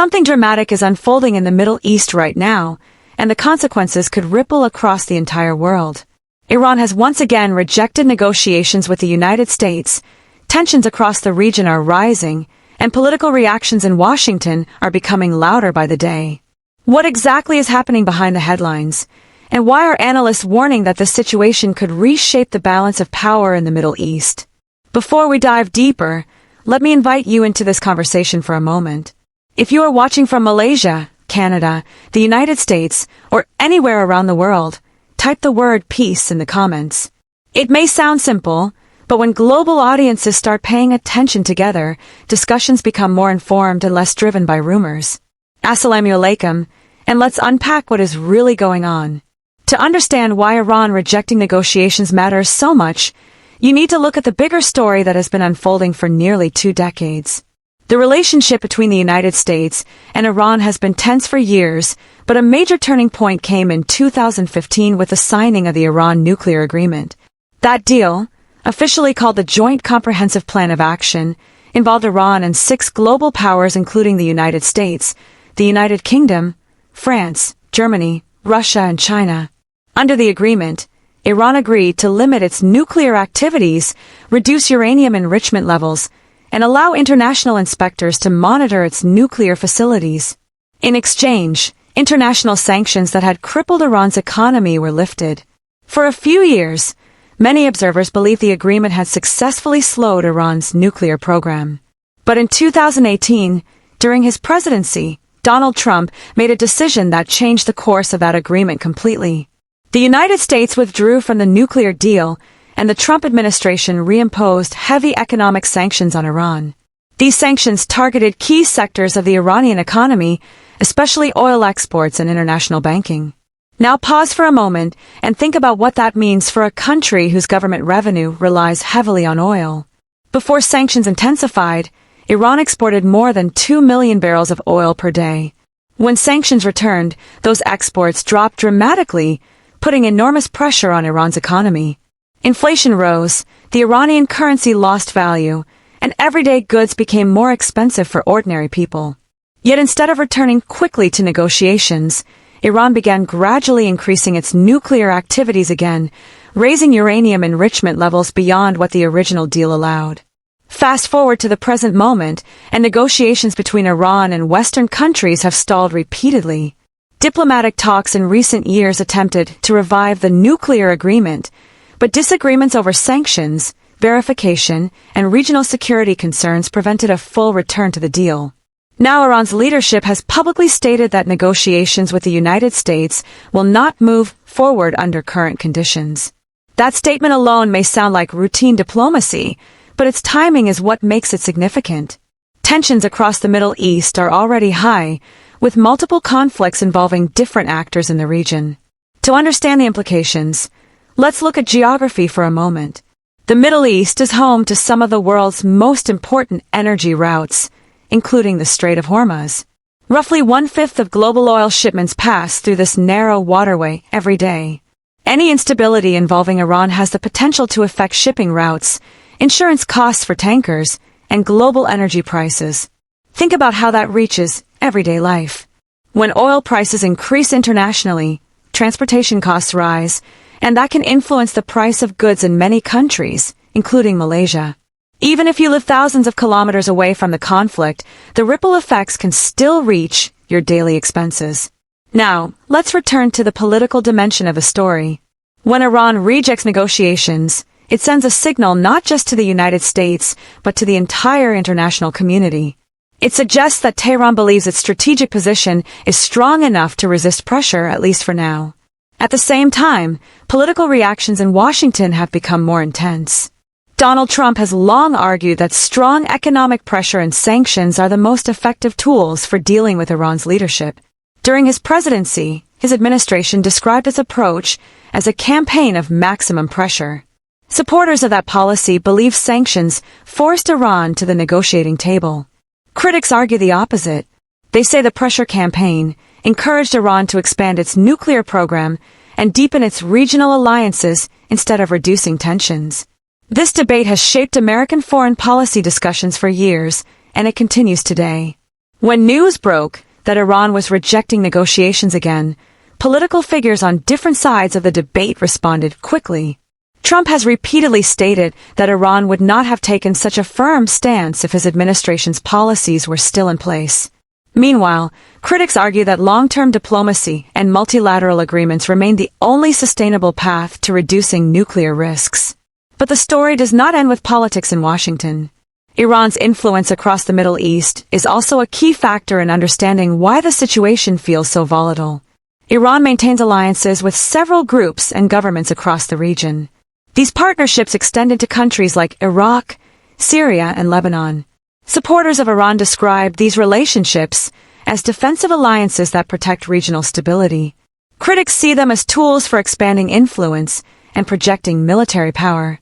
Something dramatic is unfolding in the Middle East right now, and the consequences could ripple across the entire world. Iran has once again rejected negotiations with the United States. Tensions across the region are rising, and political reactions in Washington are becoming louder by the day. What exactly is happening behind the headlines? And why are analysts warning that this situation could reshape the balance of power in the Middle East? Before we dive deeper, let me invite you into this conversation for a moment. If you are watching from Malaysia, Canada, the United States, or anywhere around the world, type the word peace in the comments. It may sound simple, but when global audiences start paying attention together, discussions become more informed and less driven by rumors. Assalamu alaikum, and let's unpack what is really going on. To understand why Iran rejecting negotiations matters so much, you need to look at the bigger story that has been unfolding for nearly 2 decades. The relationship between the United States and Iran has been tense for years, but a major turning point came in 2015 with the signing of the Iran nuclear agreement. That deal, officially called the Joint Comprehensive Plan of Action, involved Iran and 6 global powers including the United States, the United Kingdom, France, Germany, Russia, and China. Under the agreement, Iran agreed to limit its nuclear activities, reduce uranium enrichment levels, and allow international inspectors to monitor its nuclear facilities. In exchange, international sanctions that had crippled Iran's economy were lifted. For a few years, many observers believed the agreement had successfully slowed Iran's nuclear program. But in 2018, during his presidency, Donald Trump made a decision that changed the course of that agreement completely. The United States withdrew from the nuclear deal, and the Trump administration reimposed heavy economic sanctions on Iran. These sanctions targeted key sectors of the Iranian economy, especially oil exports and international banking. Now pause for a moment and think about what that means for a country whose government revenue relies heavily on oil. Before sanctions intensified, Iran exported more than 2 million barrels of oil per day. When sanctions returned, those exports dropped dramatically, putting enormous pressure on Iran's economy. Inflation rose, the Iranian currency lost value, and everyday goods became more expensive for ordinary people. Yet instead of returning quickly to negotiations, Iran began gradually increasing its nuclear activities again, raising uranium enrichment levels beyond what the original deal allowed. Fast forward to the present moment, and negotiations between Iran and Western countries have stalled repeatedly. Diplomatic talks in recent years attempted to revive the nuclear agreement, but disagreements over sanctions, verification, and regional security concerns prevented a full return to the deal. Now Iran's leadership has publicly stated that negotiations with the United States will not move forward under current conditions. That statement alone may sound like routine diplomacy, but its timing is what makes it significant. Tensions across the Middle East are already high, with multiple conflicts involving different actors in the region. To understand the implications, let's look at geography for a moment. The Middle East is home to some of the world's most important energy routes, including the Strait of Hormuz. Roughly 1/5 of global oil shipments pass through this narrow waterway every day. Any instability involving Iran has the potential to affect shipping routes, insurance costs for tankers, and global energy prices. Think about how that reaches everyday life. When oil prices increase internationally, transportation costs rise, and that can influence the price of goods in many countries, including Malaysia. Even if you live thousands of kilometers away from the conflict, the ripple effects can still reach your daily expenses. Now, let's return to the political dimension of the story. When Iran rejects negotiations, it sends a signal not just to the United States, but to the entire international community. It suggests that Tehran believes its strategic position is strong enough to resist pressure, at least for now. At the same time, political reactions in Washington have become more intense. Donald Trump has long argued that strong economic pressure and sanctions are the most effective tools for dealing with Iran's leadership. During his presidency, his administration described its approach as a campaign of maximum pressure. Supporters of that policy believe sanctions forced Iran to the negotiating table. Critics argue the opposite. They say the pressure campaign encouraged Iran to expand its nuclear program and deepen its regional alliances instead of reducing tensions. This debate has shaped American foreign policy discussions for years, and it continues today. When news broke that Iran was rejecting negotiations again, political figures on different sides of the debate responded quickly. Trump has repeatedly stated that Iran would not have taken such a firm stance if his administration's policies were still in place. Meanwhile, critics argue that long-term diplomacy and multilateral agreements remain the only sustainable path to reducing nuclear risks. But the story does not end with politics in Washington. Iran's influence across the Middle East is also a key factor in understanding why the situation feels so volatile. Iran maintains alliances with several groups and governments across the region. These partnerships extend into countries like Iraq, Syria, and Lebanon. Supporters of Iran describe these relationships as defensive alliances that protect regional stability. Critics see them as tools for expanding influence and projecting military power.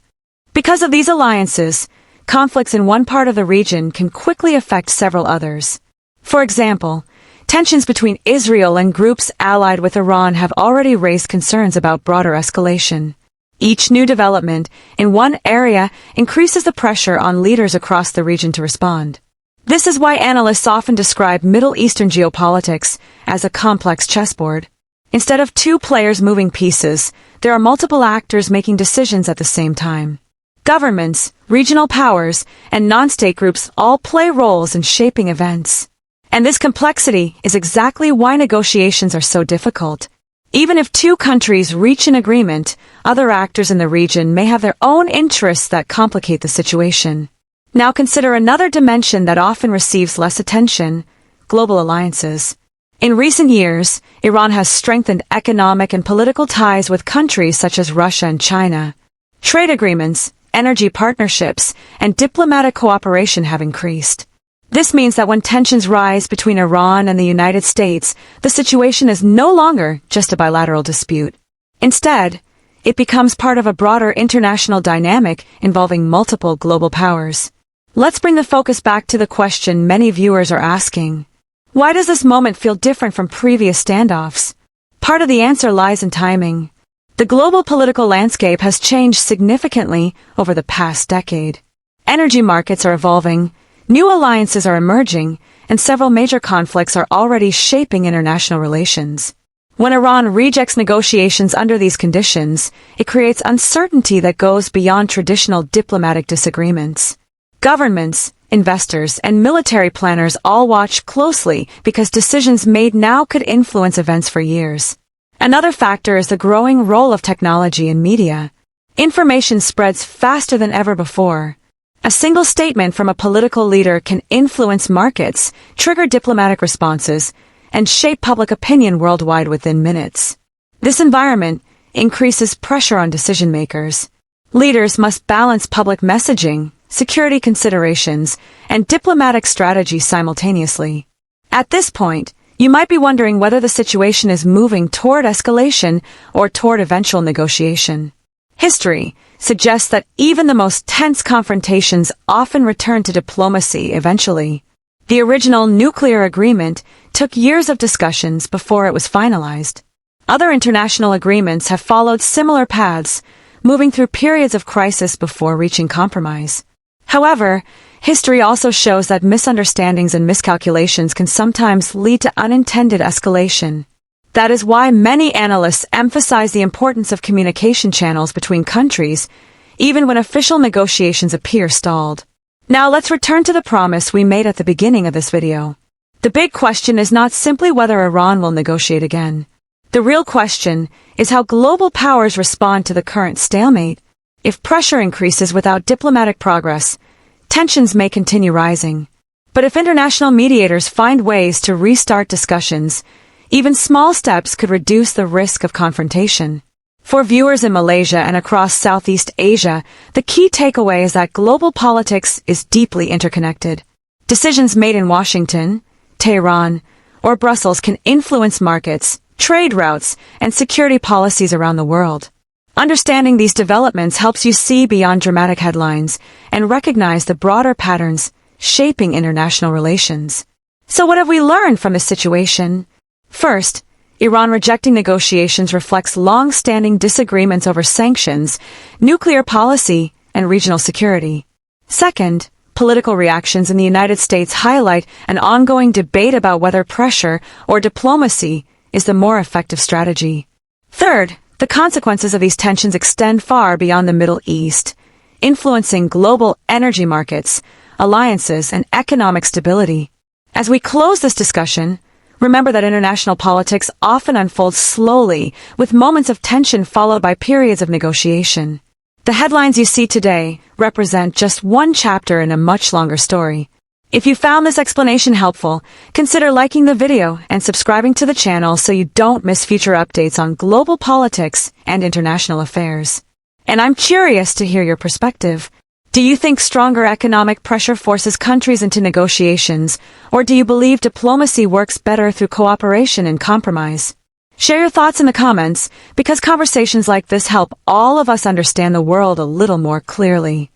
Because of these alliances, conflicts in one part of the region can quickly affect several others. For example, tensions between Israel and groups allied with Iran have already raised concerns about broader escalation. Each new development in one area increases the pressure on leaders across the region to respond. This is why analysts often describe Middle Eastern geopolitics as a complex chessboard. Instead of two players moving pieces, there are multiple actors making decisions at the same time. Governments, regional powers, and non-state groups all play roles in shaping events. And this complexity is exactly why negotiations are so difficult. Even if two countries reach an agreement, other actors in the region may have their own interests that complicate the situation. Now consider another dimension that often receives less attention: global alliances. In recent years, Iran has strengthened economic and political ties with countries such as Russia and China. Trade agreements, energy partnerships, and diplomatic cooperation have increased. This means that when tensions rise between Iran and the United States, the situation is no longer just a bilateral dispute. Instead, it becomes part of a broader international dynamic involving multiple global powers. Let's bring the focus back to the question many viewers are asking. Why does this moment feel different from previous standoffs? Part of the answer lies in timing. The global political landscape has changed significantly over the past decade. Energy markets are evolving, new alliances are emerging, and several major conflicts are already shaping international relations. When Iran rejects negotiations under these conditions, it creates uncertainty that goes beyond traditional diplomatic disagreements. Governments, investors, and military planners all watch closely because decisions made now could influence events for years. Another factor is the growing role of technology and media. Information spreads faster than ever before. A single statement from a political leader can influence markets, trigger diplomatic responses, and shape public opinion worldwide within minutes. This environment increases pressure on decision-makers. Leaders must balance public messaging, security considerations, and diplomatic strategy simultaneously. At this point, you might be wondering whether the situation is moving toward escalation or toward eventual negotiation. History suggests that even the most tense confrontations often return to diplomacy eventually. The original nuclear agreement took years of discussions before it was finalized. Other international agreements have followed similar paths, moving through periods of crisis before reaching compromise. However, history also shows that misunderstandings and miscalculations can sometimes lead to unintended escalation. That is why many analysts emphasize the importance of communication channels between countries, even when official negotiations appear stalled. Now let's return to the promise we made at the beginning of this video. The big question is not simply whether Iran will negotiate again. The real question is how global powers respond to the current stalemate. If pressure increases without diplomatic progress, tensions may continue rising. But if international mediators find ways to restart discussions, even small steps could reduce the risk of confrontation. For viewers in Malaysia and across Southeast Asia, the key takeaway is that global politics is deeply interconnected. Decisions made in Washington, Tehran, or Brussels can influence markets, trade routes, and security policies around the world. Understanding these developments helps you see beyond dramatic headlines and recognize the broader patterns shaping international relations. So what have we learned from this situation? First, Iran rejecting negotiations reflects long-standing disagreements over sanctions, nuclear policy, and regional security. Second, political reactions in the United States highlight an ongoing debate about whether pressure or diplomacy is the more effective strategy. Third, the consequences of these tensions extend far beyond the Middle East, influencing global energy markets, alliances, and economic stability. As we close this discussion, remember that international politics often unfolds slowly, with moments of tension followed by periods of negotiation. The headlines you see today represent just one chapter in a much longer story. If you found this explanation helpful, consider liking the video and subscribing to the channel so you don't miss future updates on global politics and international affairs. And I'm curious to hear your perspective. Do you think stronger economic pressure forces countries into negotiations, or do you believe diplomacy works better through cooperation and compromise? Share your thoughts in the comments, because conversations like this help all of us understand the world a little more clearly.